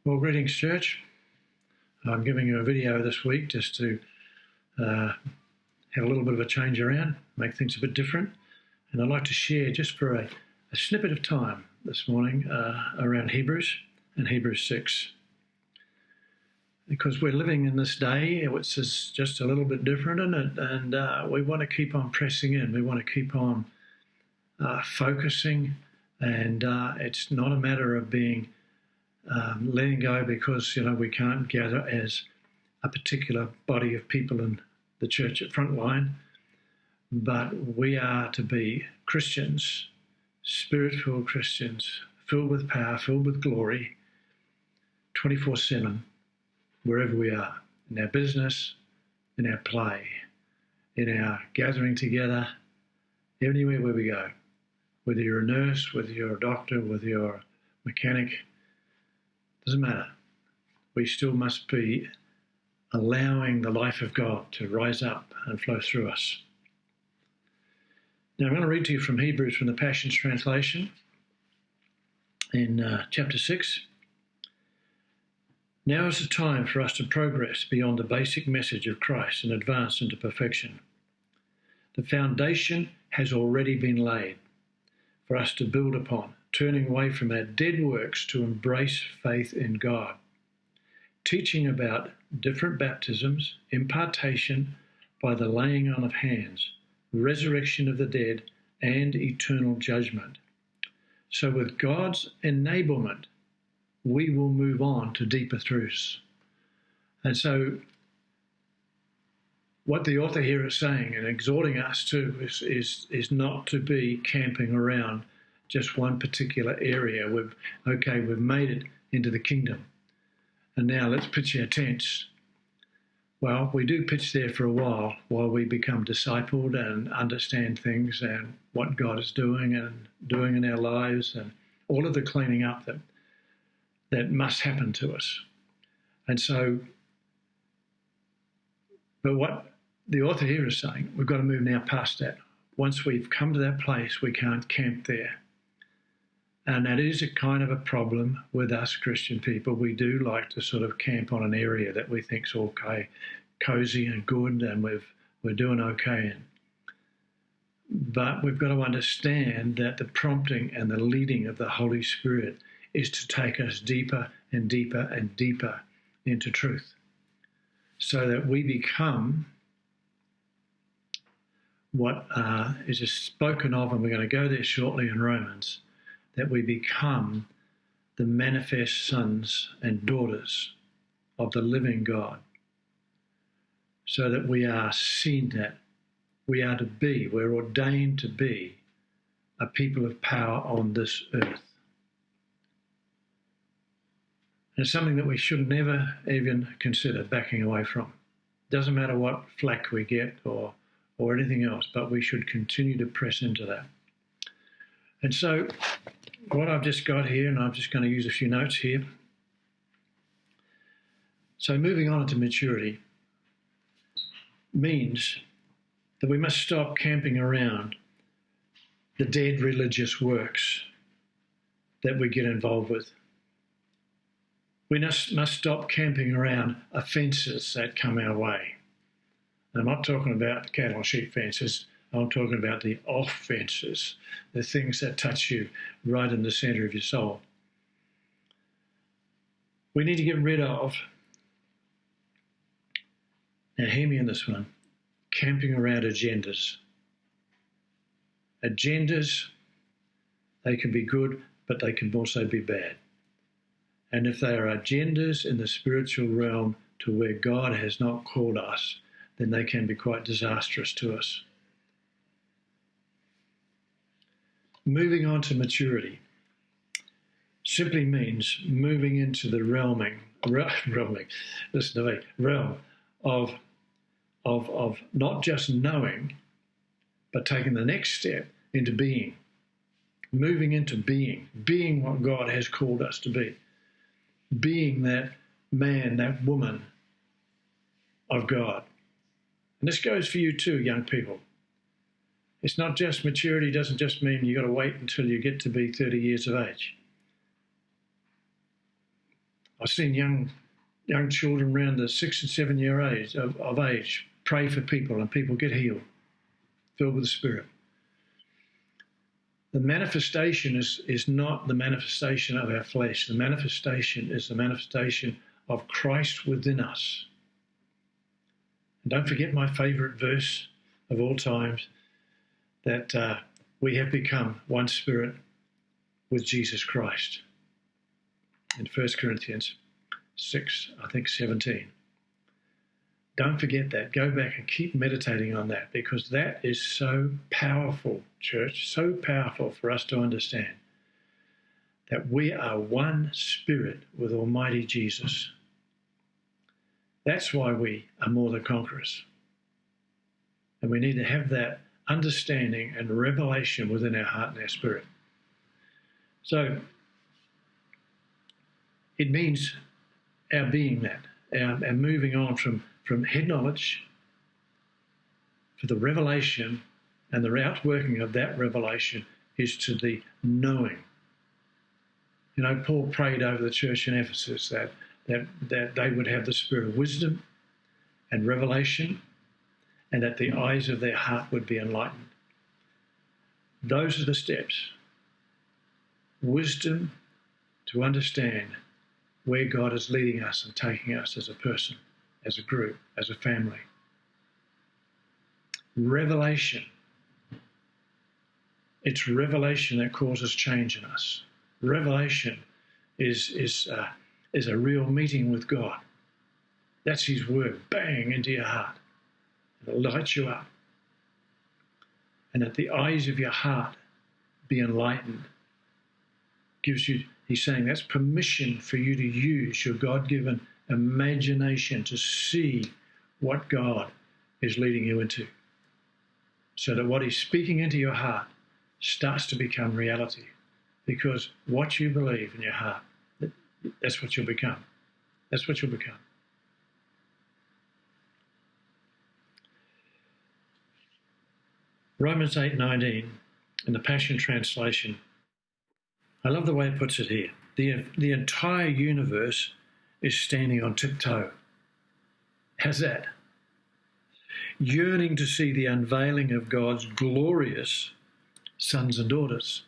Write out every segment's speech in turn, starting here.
Well, greetings, church. I'm giving you a video this week just to have a little bit of a change around, make things a bit different. And I'd like to share just for a snippet of time this morning around Hebrews and Hebrews 6. Because we're living in this day, which is just a little bit different in it, and we want to keep on pressing in. We want to keep on focusing, and it's not a matter of being letting go because, we can't gather as a particular body of people in the church at Frontline, but we are to be Christians, spirit-filled Christians, filled with power, filled with glory, 24/7, wherever we are, in our business, in our play, in our gathering together, anywhere where we go. Whether you're a nurse, whether you're a doctor, whether you're a mechanic, doesn't matter. We still must be allowing the life of God to rise up and flow through us. Now, I'm going to read to you from Hebrews from the Passions Translation in chapter 6. Now is the time for us to progress beyond the basic message of Christ and advance into perfection. The foundation has already been laid for us to build upon, turning away from our dead works to embrace faith in God, teaching about different baptisms, impartation by the laying on of hands, resurrection of the dead, and eternal judgment. So with God's enablement, we will move on to deeper truths. And so what the author here is saying and exhorting us to is not to be camping around just one particular area. We've made it into the kingdom, and now let's pitch our tents. Well, we do pitch there for a while we become discipled and understand things and what God is doing in our lives and all of the cleaning up that must happen to us. And so, but what the author here is saying, we've got to move now past that. Once we've come to that place, we can't camp there. And that is a kind of a problem with us Christian people. We do like to sort of camp on an area that we think's okay, cozy and good, and we're doing okay in. But we've got to understand that the prompting and the leading of the Holy Spirit is to take us deeper and deeper and deeper into truth, so that we become what is spoken of, and we're going to go there shortly in Romans, that we become the manifest sons and daughters of the living God, so that we are seen that we're ordained to be a people of power on this earth. And it's something that we should never even consider backing away from. Doesn't matter what flack we get or anything else, but we should continue to press into that. And so what I've just got here, and I'm just going to use a few notes here. So moving on to maturity means that we must stop camping around the dead religious works that we get involved with. We must stop camping around offences that come our way. I'm not talking about cattle and sheep fences. I'm talking about the offences, the things that touch you right in the centre of your soul. We need to get rid of, now hear me in this one, camping around agendas. Agendas, they can be good, but they can also be bad. And if they are agendas in the spiritual realm to where God has not called us, then they can be quite disastrous to us. Moving on to maturity simply means moving into the realm of not just knowing, but taking the next step into being. Moving into being what God has called us to be. Being that man, that woman of God. And this goes for you too, young people. It's not just maturity, doesn't just mean you've got to wait until you get to be 30 years of age. I've seen young children around the 6 and 7 year age of age pray for people and people get healed, filled with the Spirit. The manifestation is not the manifestation of our flesh. The manifestation is the manifestation of Christ within us. And don't forget my favourite verse of all times, that we have become one spirit with Jesus Christ. In 1 Corinthians 6, I think 17. Don't forget that. Go back and keep meditating on that, because that is so powerful, church, so powerful for us to understand that we are one spirit with Almighty Jesus. That's why we are more than conquerors. And we need to have that understanding and revelation within our heart and our spirit. So it means our being that, our moving on from head knowledge for the revelation, and the outworking of that revelation is to the knowing. You know, Paul prayed over the church in Ephesus that they would have the spirit of wisdom and revelation, and that the eyes of their heart would be enlightened. Those are the steps. Wisdom to understand where God is leading us and taking us as a person, as a group, as a family. Revelation. It's revelation that causes change in us. Revelation is a real meeting with God. That's His word, bang, into your heart. It'll light you up. And that the eyes of your heart be enlightened. Gives you, he's saying that's permission for you to use your God-given imagination to see what God is leading you into, so that what He's speaking into your heart starts to become reality. Because what you believe in your heart, that's what you'll become. That's what you'll become. Romans 8:19 in the Passion Translation, I love the way it puts it here. The entire universe is standing on tiptoe. How's that? Yearning to see the unveiling of God's glorious sons and daughters.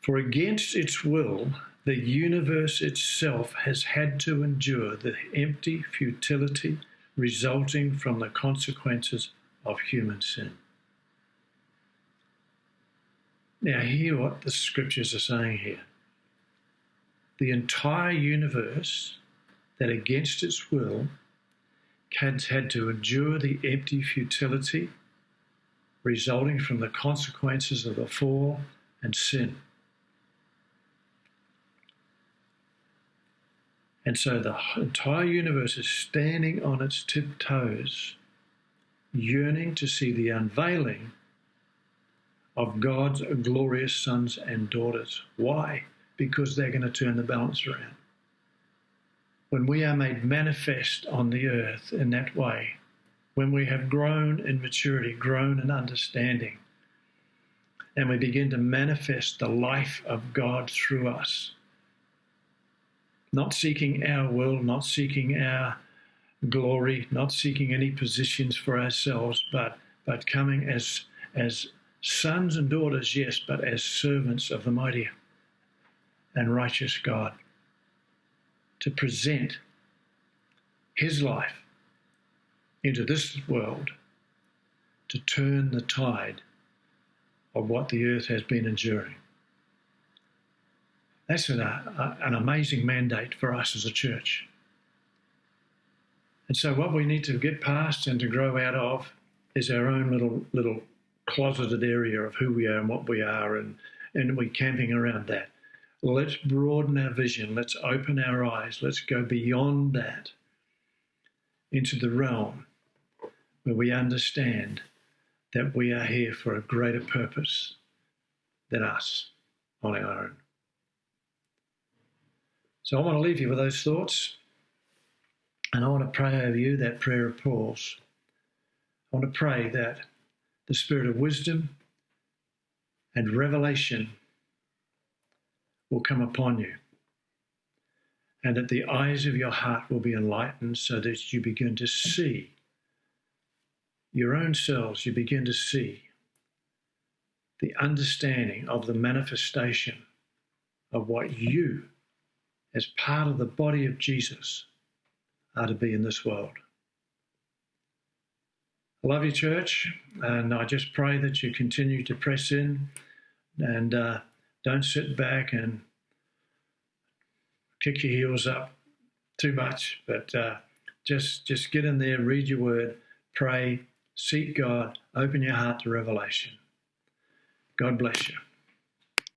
For against its will, the universe itself has had to endure the empty futility resulting from the consequences of human sin. Now, hear what the scriptures are saying here. The entire universe, that against its will, has had to endure the empty futility resulting from the consequences of the fall and sin. And so the entire universe is standing on its tiptoes, yearning to see the unveiling of God's glorious sons and daughters. Why? Because they're going to turn the balance around. When we are made manifest on the earth in that way, when we have grown in maturity, grown in understanding, and we begin to manifest the life of God through us, not seeking our will, not seeking our glory, not seeking any positions for ourselves, but coming as sons and daughters, yes, but as servants of the mighty and righteous God, to present His life into this world, to turn the tide of what the earth has been enduring. That's an amazing mandate for us as a church. And so what we need to get past and to grow out of is our own little closeted area of who we are and what we are, and we're camping around that. Let's broaden our vision. Let's open our eyes. Let's go beyond that into the realm where we understand that we are here for a greater purpose than us on our own. So I want to leave you with those thoughts, and I want to pray over you that prayer of Paul's. I want to pray that the spirit of wisdom and revelation will come upon you, and that the eyes of your heart will be enlightened so that you begin to see your own selves, you begin to see the understanding of the manifestation of what you, as part of the body of Jesus, are to be in this world. I love you, church, and I just pray that you continue to press in and don't sit back and kick your heels up too much, but just get in there, read your word, pray, seek God, open your heart to revelation. God bless you.